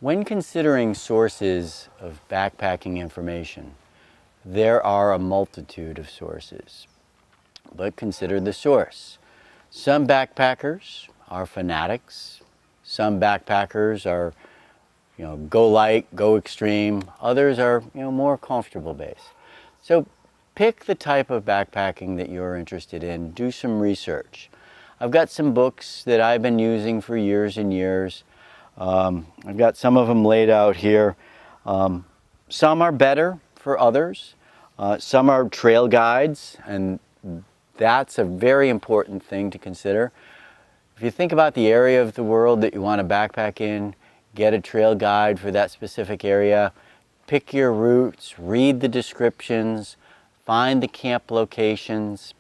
When considering sources of backpacking information, there are a multitude of sources, but consider the source. Some backpackers are fanatics. Some backpackers are, go light, go extreme. Others are, more comfortable base. So pick the type of backpacking that you're interested in. Do some research. I've got some books that I've been using for years and years. I've got some of them laid out here. Some are better for others. Some are trail guides, and that's a very important thing to consider. If you think about the area of the world that you want to backpack in, get a trail guide for that specific area, pick your routes, read the descriptions, find the camp locations,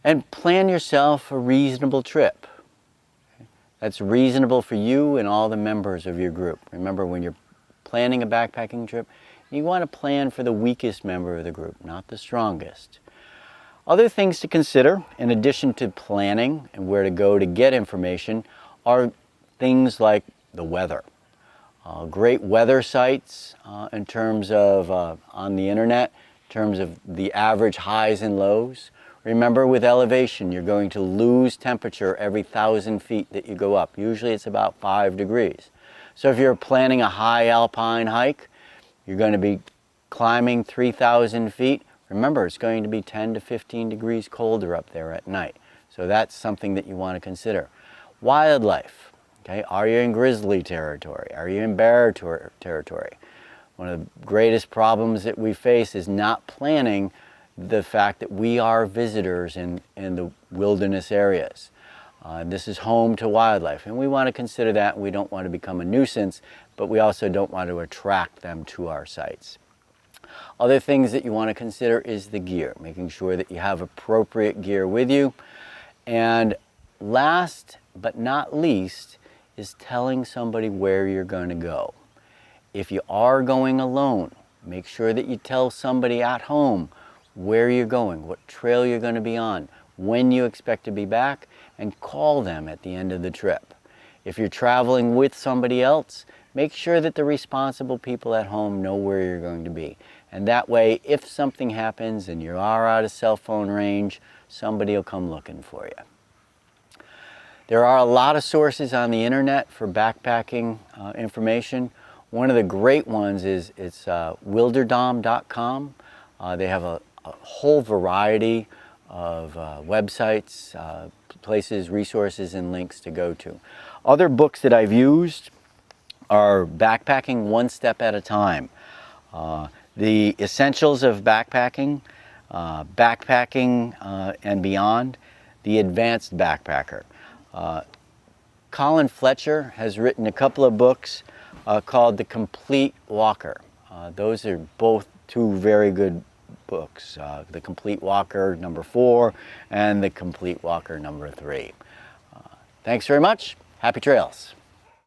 and plan yourself a reasonable trip. That's reasonable for you and all the members of your group. Remember, when you're planning a backpacking trip, you want to plan for the weakest member of the group, not the strongest. Other things to consider, in addition to planning and where to go to get information, are things like the weather. Great weather sites in terms of on the internet, in terms of the average highs and lows. Remember, with elevation, you're going to lose temperature every 1,000 feet that you go up. Usually it's about 5 degrees. So if you're planning a high alpine hike, you're going to be climbing 3,000 feet. Remember, it's going to be 10 to 15 degrees colder up there at night. So that's something that you want to consider. Wildlife. Okay, are you in grizzly territory? Are you in bear territory? One of the greatest problems that we face is not planning the fact that we are visitors in the wilderness areas. This is home to wildlife, and we want to consider that. We don't want to become a nuisance, but we also don't want to attract them to our sites. Other things that you want to consider is the gear, making sure that you have appropriate gear with you. And last but not least is telling somebody where you're going to go. If you are going alone, make sure that you tell somebody at home where you're going, what trail you're going to be on, when you expect to be back, and call them at the end of the trip. If you're traveling with somebody else, make sure that the responsible people at home know where you're going to be. And that way, if something happens and you are out of cell phone range, somebody will come looking for you. There are a lot of sources on the internet for backpacking information. One of the great ones is wilderdom.com. They have a whole variety of websites, places, resources, and links to go to. Other books that I've used are Backpacking One Step at a Time, The Essentials of Backpacking, Backpacking and Beyond, The Advanced Backpacker. Colin Fletcher has written a couple of books called The Complete Walker. Those are both two very good books, The Complete Walker #4 and The Complete Walker #3. Thanks very much. Happy trails.